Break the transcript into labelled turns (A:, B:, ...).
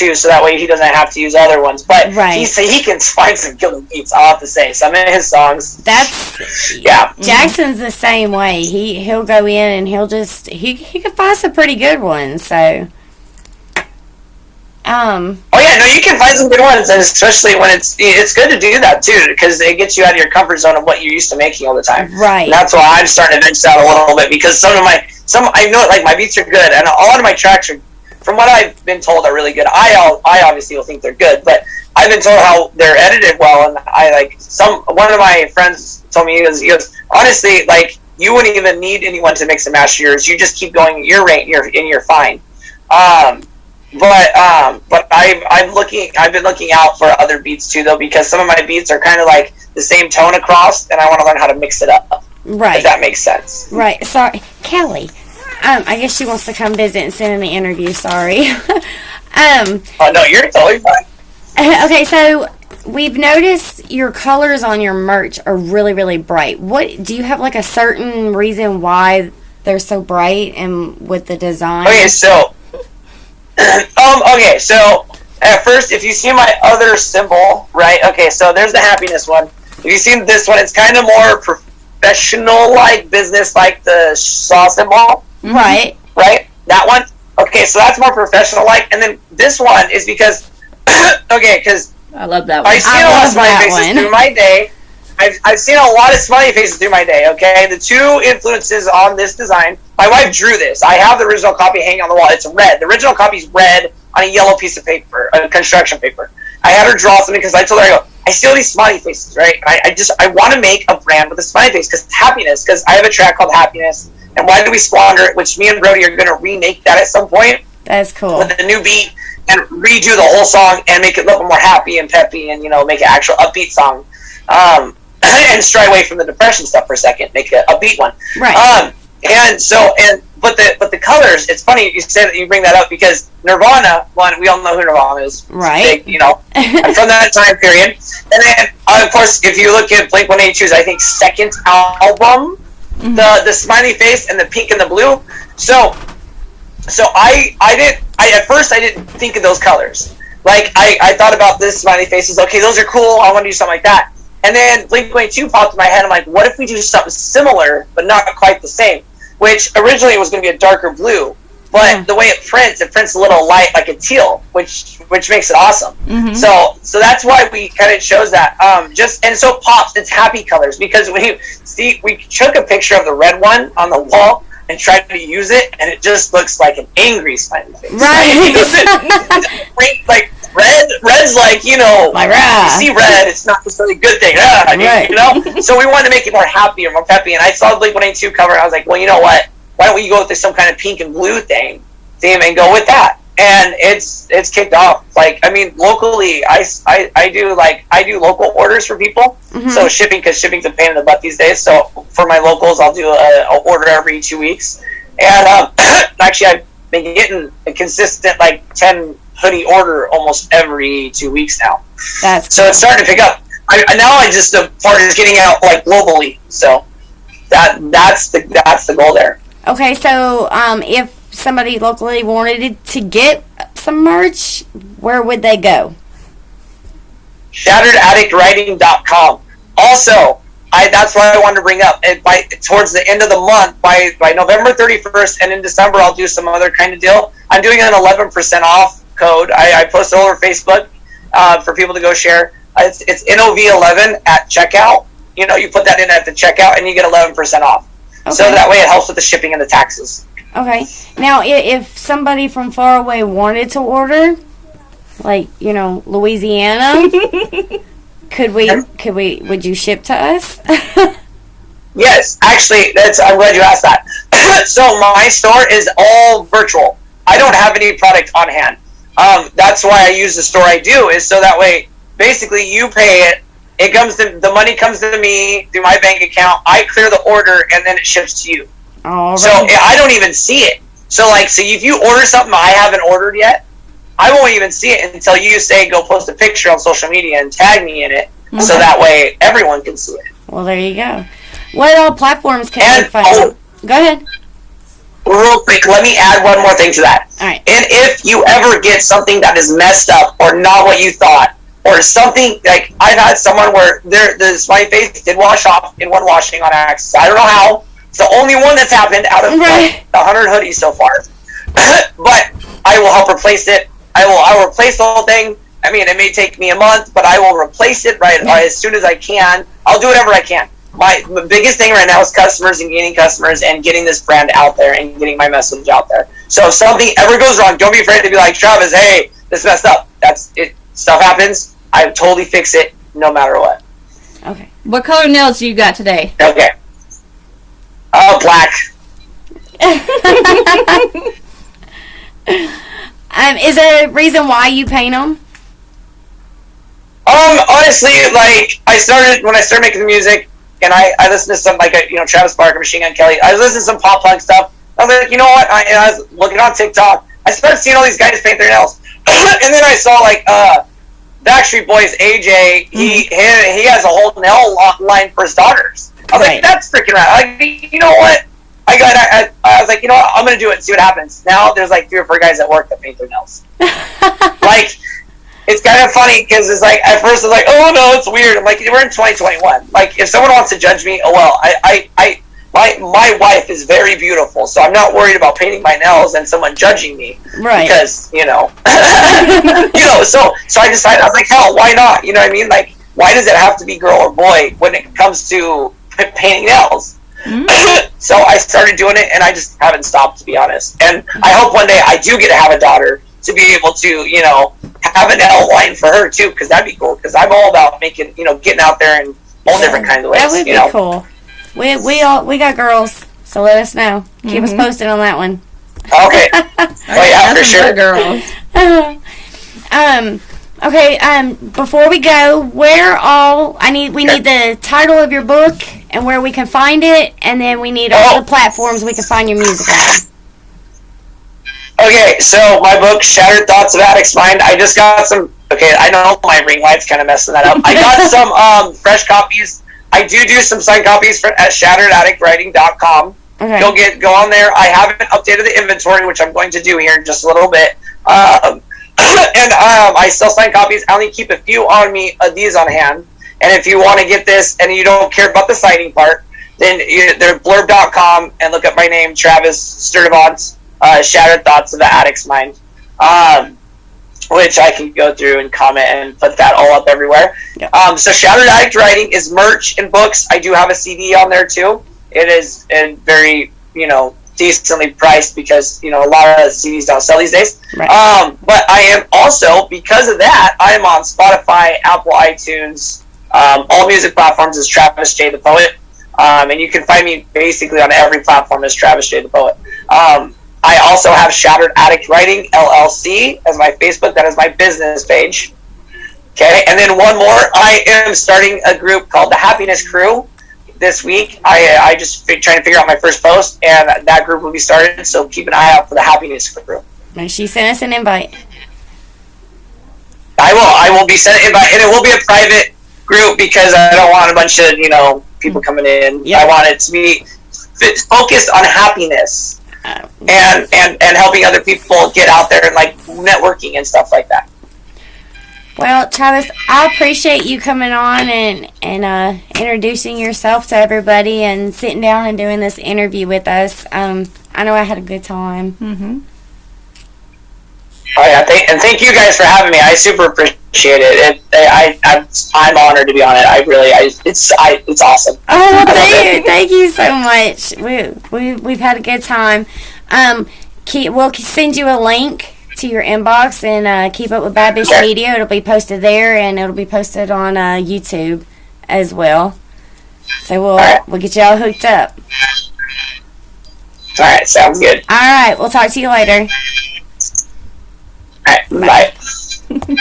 A: too, so that way he doesn't have to use other ones. But
B: right.
A: he can find some killer beats, I'll have to say. Some of his songs.
B: Yeah. Jackson's the same way. He'll go in and he can find some pretty good ones. So.
A: Oh yeah, no, you can find some good ones, and especially when it's good to do that too, because it gets you out of your comfort zone of what you're used to making all the time.
B: Right.
A: And that's why I'm starting to venture out a little bit, because I know like my beats are good, and a lot of my tracks are, from what I've been told, are really good. I obviously will think they're good, but I've been told how they're edited well, and one of my friends told me, he goes, honestly, like, you wouldn't even need anyone to mix and master yours. You just keep going at your rate, and you're fine. But I've been looking out for other beats too, though, because some of my beats are kind of like the same tone across, and I want to learn how to mix it up.
B: Right.
A: If that makes sense.
B: Right. Sorry, Kelly. I guess she wants to come visit and sit in the interview. Sorry.
A: Oh no, you're totally fine.
B: Okay, so we've noticed your colors on your merch are really, really bright. What do you have, like, a certain reason why they're so bright and with the design?
A: Okay, so. So at first, if you see my other symbol, right? Okay, so there's the happiness one. If you see this one, it's kind of more professional-like, business-like, the saw symbol.
B: Right.
A: Right? That one? Okay, so that's more professional-like. And then this one is because, because
C: I love that one.
A: I've seen a lot of smiley faces through my day. I've seen a lot of smiley faces through my day, okay? The two influences on this design, my wife drew this. I have the original copy hanging on the wall. It's red. The original copy is red on a yellow piece of paper, construction paper. I had her draw something because I told her, I steal these smiley faces, right? I want to make a brand with a smiley face because it's happiness, because I have a track called Happiness. And why do we squander it? Which me and Brody are going to remake that at some point.
B: That's cool.
A: With a new beat and redo the whole song and make it look more happy and peppy and, make an actual upbeat song. And stray away from the depression stuff for a second, make a upbeat one.
B: Right.
A: But the colors, it's funny you say that, you bring that up, because Nirvana, we all know who Nirvana is.
B: Right.
A: Big, and from that time period. And then, of course, if you look at Blink-182's, I think, second album, the smiley face and the pink and the blue. So at first I didn't think of those colors. Like, I thought about this smiley faces, okay, those are cool, I want to do something like that. And then Blink-182 popped in my head. I'm like, what if we do something similar, but not quite the same? Which originally was going to be a darker blue, but the way it prints a little light, like a teal, which makes it awesome. Mm-hmm. So that's why we kind of chose that. And so it pops. It's happy colors, because when you see, we took a picture of the red one on the wall and tried to use it, and it just looks like an angry smiley face.
B: Right.
A: Like red's like, you see red, it's not necessarily a good thing. Right. So we wanted to make it more happy or more peppy, and I saw the Blink-182 cover, and I was like, well, you know what? Why don't we go with some kind of pink and blue theme and go with that? And it's kicked off. Like, I mean, locally, I do local orders for people. Mm-hmm. So because shipping's a pain in the butt these days. So for my locals, I'll do a order every 2 weeks. And actually, I've been getting a consistent 10 hoodie order almost every 2 weeks now. So it's starting to pick up. The part is getting out globally. So that's the goal there.
B: Okay, so if somebody locally wanted to get some merch, where would they go?
A: ShatteredAddictWriting.com. Also, that's what I wanted to bring up. And towards the end of the month, by November 31st and in December, I'll do some other kind of deal. I'm doing an 11% off code. I post it over Facebook for people to go share. It's NOV11 at checkout. You put that in at the checkout and you get 11% off. Okay. So that way it helps with the shipping and the taxes.
B: Okay. Now, if somebody from far away wanted to order, Louisiana, would you ship to us?
A: Yes, actually, I'm glad you asked that. So my store is all virtual. I don't have any product on hand. That's why I use the store I do, is so that way, basically, you pay it. The money comes to me through my bank account. I clear the order, and then it ships to you.
B: All right.
A: So I don't even see it. So if you order something I haven't ordered yet, I won't even see it until you say go post a picture on social media and tag me in it, so that way everyone can see it.
B: Well, there you go. What all platforms can you find? Go ahead.
A: real quick, let me add one more thing to that.
B: All right.
A: And if you ever get something that is messed up or not what you thought, or something like I've had someone where the smiley face did wash off in one washing on accident. I don't know how. It's the only one that's happened out of like, the 100 hoodies so far. But I will help replace it. I will replace the whole thing. I mean, it may take me a month, but I will replace it right as soon as I can. I'll do whatever I can. My biggest thing right now is customers and gaining customers and getting this brand out there and getting my message out there. So if something ever goes wrong, don't be afraid to be like, Travis, hey, this messed up. That's it. Stuff happens. I totally fix it no matter what.
B: Okay.
C: What color nails do you got today?
A: Okay. Black.
B: Is there a reason why you paint them?
A: Honestly, like when I started making the music, and I listened to some Travis Barker, Machine Gun Kelly. I was listening to some pop punk stuff. I was like, you know what? I was looking on TikTok. I started seeing all these guys paint their nails, and then I saw Backstreet Boys AJ. He has a whole nail line for his daughters. I was like, that's freaking rad. Like, you know what? I was like, you know what? I'm gonna do it and see what happens. Now there's like 3 or 4 guys at work that paint their nails. Like, it's kind of funny because it's like at first it's like, oh no, it's weird. I'm like, we're in 2021. Like, if someone wants to judge me, oh well. My wife is very beautiful, so I'm not worried about painting my nails and someone judging me.
B: Right.
A: Because so I decided, I was like, hell, why not? You know what I mean? Like, why does it have to be girl or boy when it comes to painting nails? So I started doing it, and I just haven't stopped, to be honest. And I hope one day I do get to have a daughter to be able to, have an L line for her too, because that'd be cool. Because I'm all about making, getting out there in all different kinds of ways.
B: That would be cool. We got girls, so let us know. Keep us posted on that one.
A: Okay. Oh yeah, for sure.
C: Girls.
B: Okay. Before we go, we need the title of your book and where we can find it, and then we need all the platforms we can find your music on.
A: Okay, so my book, Shattered Thoughts of Addict's Mind. I just got some. Okay, I know my ring light's kind of messing that up. I got some fresh copies. I do some signed copies at shatteredaddictwriting.com. Okay. Go on there. I haven't updated the inventory, which I'm going to do here in just a little bit. And I still sign copies. I only keep a few on me, these on hand. And if you want to get this and you don't care about the signing part, then they're blurb.com and look up my name, Travis Sturdivant, Shattered Thoughts of the Addict's Mind. Which I can go through and comment and put that all up everywhere. Yeah. So Shattered Addict Writing is merch and books. I do have a CD on there too. It is very, decently priced because, a lot of CDs don't sell these days. Right. But I am also, because of that, I am on Spotify, Apple iTunes, all music platforms as Travis J. the Poet. And you can find me basically on every platform as Travis J. the Poet. I also have Shattered Addict Writing, LLC, as my Facebook. That is my business page. Okay, and then one more. I am starting a group called the Happiness Crew this week. I just trying to figure out my first post, and that group will be started, so keep an eye out for the Happiness Crew.
B: And she sent us an invite.
A: I will be sending an invite, and it will be a private group because I don't want a bunch of, people coming in. Yep. I want it to be focused on happiness. And helping other people get out there and networking and stuff like that.
B: Well, Travis, I appreciate you coming on and introducing yourself to everybody and sitting down and doing this interview with us. I know I had a good time. Mm-hmm.
A: Oh yeah, thank you guys for having me. I super appreciate it. I'm honored to be on it. It's awesome.
B: Oh, thank you so much. We've had a good time. We'll send you a link to your inbox and keep up with Bad Bitch Media. It'll be posted there, and it'll be posted on YouTube as well. So we'll get you all hooked up.
A: All right, sounds good.
B: All right, we'll talk to you later.
A: All right, bye.